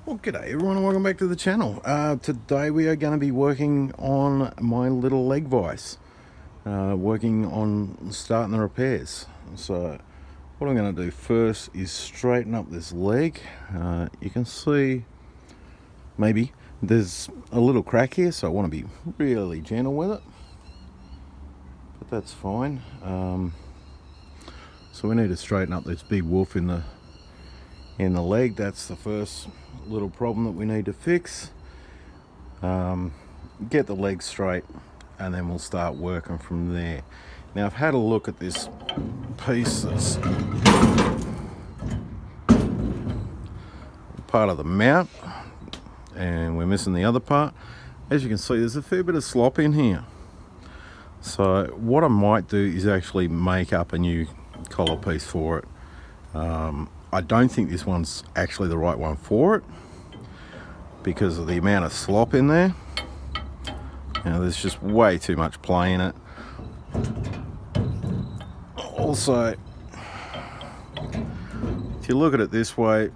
Well, g'day everyone and welcome back to the channel. Today we are going to be working on my little leg vise. Working on starting the repairs. So what I'm going to do first is straighten up this leg. You can see maybe there's a little crack here, so I want to be really gentle with it. But that's fine. So we need to straighten up this big wolf in the leg. That's the first little problem that we need to fix. Get the leg straight and then we'll start working from there. Now I've had a look at this piece that's part of the mount and we're missing the other part. As you can see, there's a fair bit of slop in here. So what I might do is actually make up a new collar piece for it. I don't think this one's actually the right one for it because of the amount of slop in there. You know, there's just way too much play in it. Also, if you look at it this way,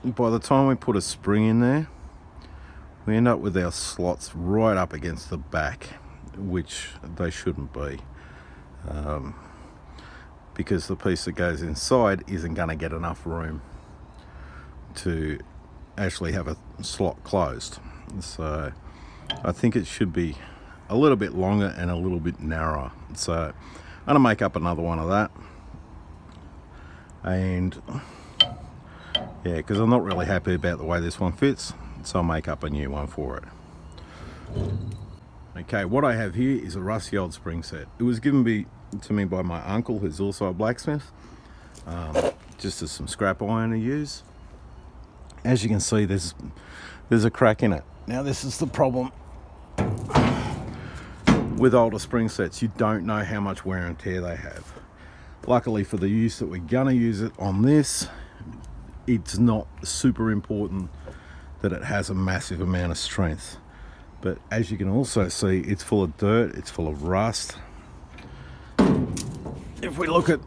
by the time we put a spring in there, we end up with our slots right up against the back, which they shouldn't be. Because the piece that goes inside isn't going to get enough room to actually have a slot closed. So I think it should be a little bit longer and a little bit narrower. So I'm going to make up another one of that. And yeah, because I'm not really happy about the way this one fits, so I'll make up a new one for it. Okay, what I have here is a rusty old spring set. It was given to me by my uncle, who's also a blacksmith, just as some scrap iron to use. As you can see, there's a crack in it. Now this is the problem with older spring sets. You don't know how much wear and tear they have. Luckily for the use that we're gonna use it on this, it's not super important that it has a massive amount of strength. But as you can also see, it's full of dirt, it's full of rust. If we look at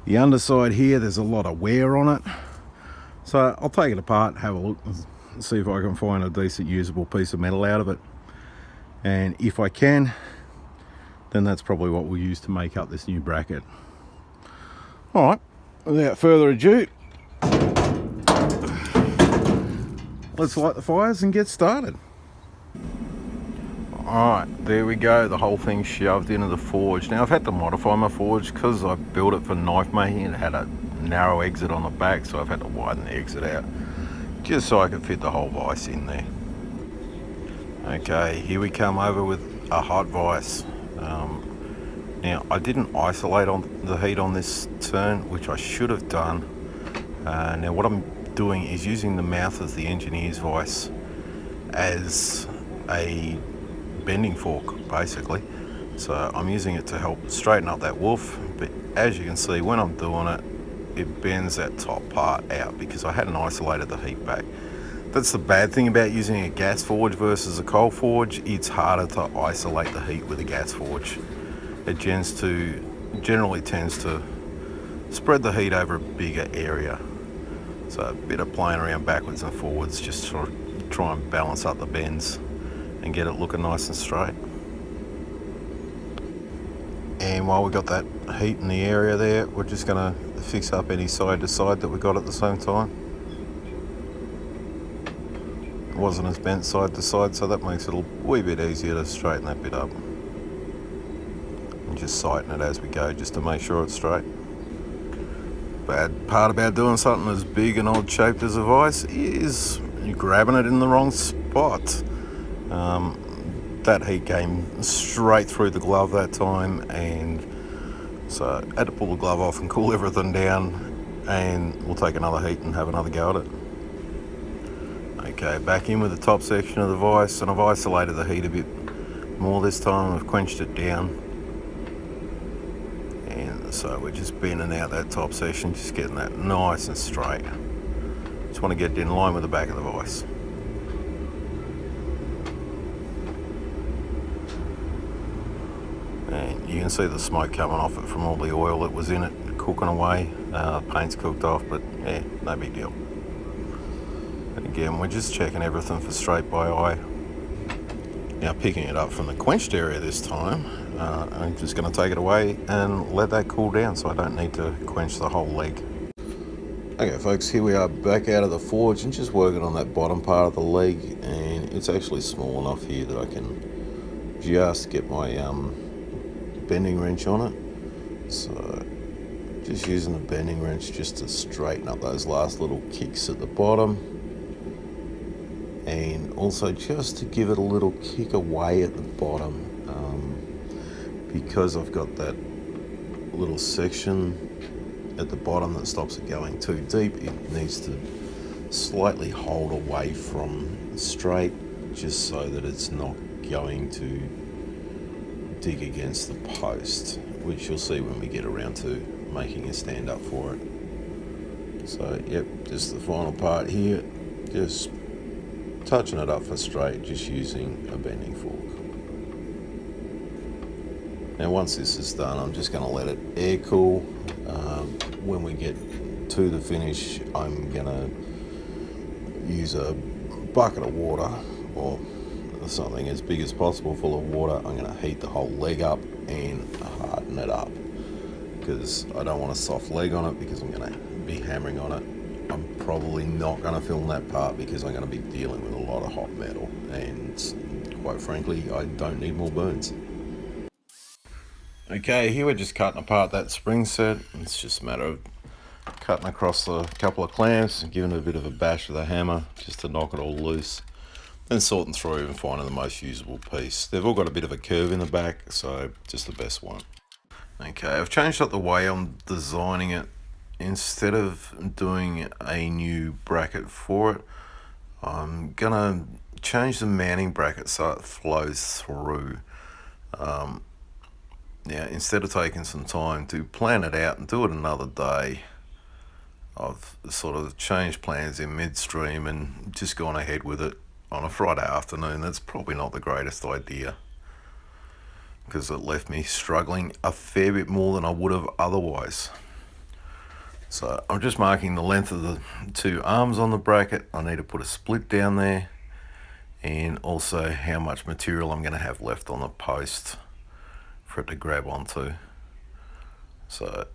the underside here, there's a lot of wear on it. So I'll take it apart, have a look, and see if I can find a decent usable piece of metal out of it. And if I can, then that's probably what we'll use to make up this new bracket. All right, without further ado, let's light the fires and get started. Alright, there we go, the whole thing's shoved into the forge. Now I've had to modify my forge because I built it for knife making. It had a narrow exit on the back, so I've had to widen the exit out just so I could fit the whole vise in there. Okay, here we come over with a hot vise. Now I didn't isolate on the heat on this turn, which I should have done. Now what I'm doing is using the mouth of the engineer's vise as a bending fork, basically. So I'm using it to help straighten up that wolf, but as you can see, when I'm doing it, it bends that top part out because I hadn't isolated the heat back. That's the bad thing about using a gas forge versus a coal forge. It's harder to isolate the heat with a gas forge. It generally tends to spread the heat over a bigger area. So a bit of playing around backwards and forwards just to try and balance up the bends and get it looking nice and straight. And while we got that heat in the area there, we're just going to fix up any side to side that we got at the same time. It wasn't as bent side to side, so that makes it a wee bit easier to straighten that bit up. And just sighten it as we go just to make sure it's straight. Bad part about doing something as big and odd shaped as a vise is you're grabbing it in the wrong spot. That heat came straight through the glove that time, and so I had to pull the glove off and cool everything down, and we'll take another heat and have another go at it. Okay, back in with the top section of the vise, and I've isolated the heat a bit more this time. I've quenched it down, and so we're just bending out that top section, just getting that nice and straight. Just want to get it in line with the back of the vise. And you can see the smoke coming off it from all the oil that was in it, cooking away. Paint's cooked off, but yeah, no big deal. again, we're just checking everything for straight by eye. Now picking it up from the quenched area this time, I'm just going to take it away and let that cool down so I don't need to quench the whole leg. Okay folks, here we are back out of the forge and just working on that bottom part of the leg, and it's actually small enough here that I can just get my bending wrench on it. So just using the bending wrench just to straighten up those last little kicks at the bottom, and also just to give it a little kick away at the bottom, because I've got that little section at the bottom that stops it going too deep. It needs to slightly hold away from straight, just so that it's not going to dig against the post, which you'll see when we get around to making a stand up for it. So yep, just the final part here, just touching it up for straight, just using a bending fork. Now once this is done, I'm just going to let it air cool. When we get to the finish, I'm going to use a bucket of water or something as big as possible full of water. I'm going to heat the whole leg up and harden it up, because I don't want a soft leg on it, because I'm going to be hammering on it. I'm probably not going to film that part because I'm going to be dealing with a lot of hot metal, and quite frankly, I don't need more burns. Okay, here we're just cutting apart that spring set. It's just a matter of cutting across a couple of clamps and giving it a bit of a bash with a hammer just to knock it all loose. Then sorting through and finding the most usable piece. They've all got a bit of a curve in the back, so just the best one. Okay, I've changed up the way I'm designing it. Instead of doing a new bracket for it, I'm gonna change the mounting bracket so it flows through. Now, instead of taking some time to plan it out and do it another day, I've sort of changed plans in midstream and just gone ahead with it on a Friday afternoon. That's probably not the greatest idea, because it left me struggling a fair bit more than I would have otherwise. So I'm just marking the length of the two arms on the bracket. I need to put a split down there, and also how much material I'm going to have left on the post for it to grab onto. So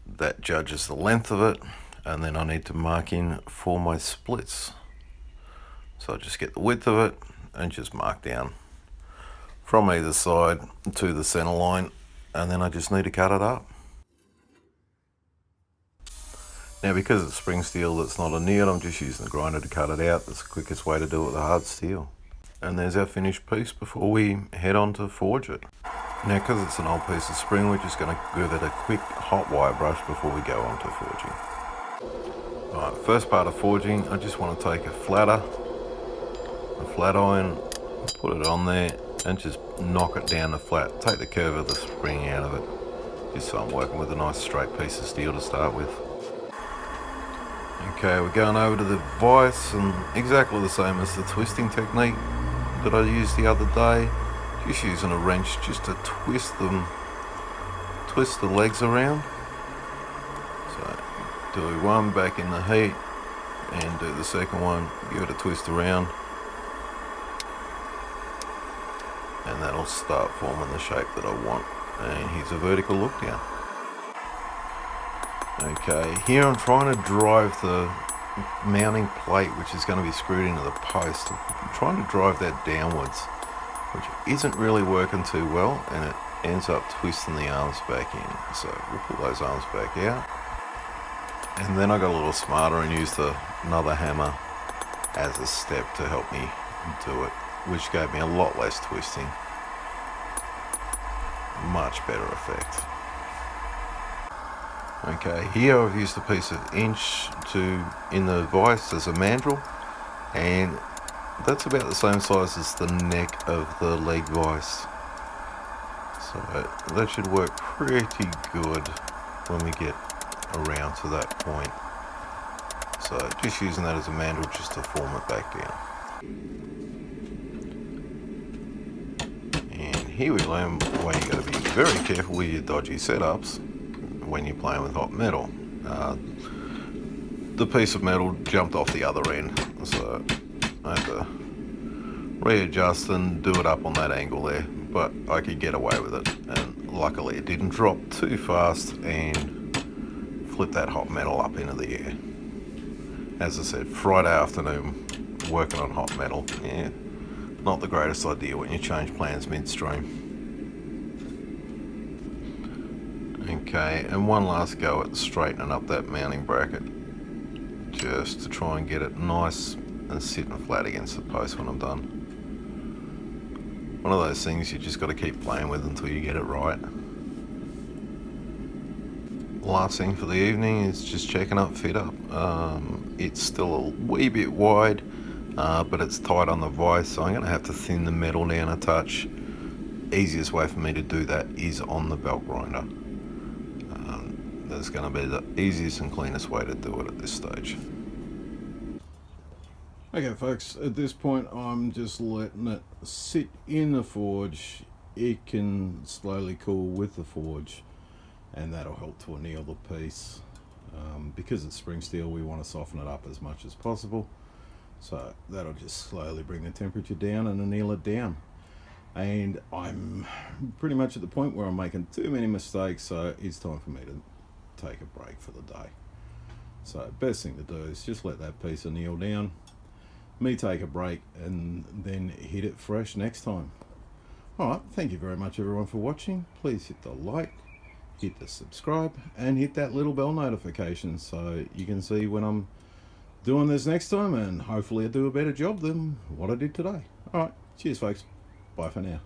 that judges the length of it, and then I need to mark in for my splits. So I just get the width of it and just mark down from either side to the center line, and then I just need to cut it up. Now, because it's spring steel that's not annealed, I'm just using the grinder to cut it out. That's the quickest way to do it with a hard steel. And there's our finished piece before we head on to forge it. Now, because it's an old piece of spring, we're just going to give it a quick hot wire brush before we go on to forging. Alright, first part of forging, I just want to take a flat iron, put it on there and just knock it down the flat. Take the curve of the spring out of it, just so I'm working with a nice straight piece of steel to start with. Okay, we're going over to the vise, and exactly the same as the twisting technique that I used the other day. Just using a wrench just to twist the legs around. So do one back in the heat and do the second one, give it a twist around, and that'll start forming the shape that I want. And here's a vertical look down. Okay, here I'm trying to drive the mounting plate, which is going to be screwed into the post. I'm trying to drive that downwards, which isn't really working too well, and it ends up twisting the arms back in. So we'll pull those arms back out, and then I got a little smarter and used another hammer as a step to help me do it, which gave me a lot less twisting. Much better effect. Okay, here I've used a piece of inch in the vise as a mandrel, and that's about the same size as the neck of the leg vise. So that should work pretty good when we get around to that point. So just using that as a mandrel just to form it back down. And here we learn why you got to be very careful with your dodgy setups when you're playing with hot metal. the piece of metal jumped off the other end, so I had to readjust and do it up on that angle there, but I could get away with it, and luckily it didn't drop too fast and flip that hot metal up into the air. As I said, Friday afternoon working on hot metal, yeah, not the greatest idea when you change plans midstream. Okay, and one last go at straightening up that mounting bracket, just to try and get it nice and sitting flat against the post when I'm done. One of those things you just got to keep playing with until you get it right. Last thing for the evening is just checking up fit up. It's still a wee bit wide, but it's tight on the vise, so I'm going to have to thin the metal down a touch. Easiest way for me to do that is on the belt grinder. That's going to be the easiest and cleanest way to do it at this stage. Okay folks, at this point I'm just letting it sit in the forge. It can slowly cool with the forge, and that'll help to anneal the piece. Because it's spring steel, we want to soften it up as much as possible, so that'll just slowly bring the temperature down and anneal it down. And I'm pretty much at the point where I'm making too many mistakes, so it's time for me to take a break for the day. So best thing to do is just let that piece anneal down, me take a break, and then hit it fresh next time. Alright, thank you very much everyone for watching. Please hit the like, hit the subscribe, and hit that little bell notification so you can see when I'm doing this next time, and hopefully I do a better job than what I did today. Alright, cheers folks, bye for now.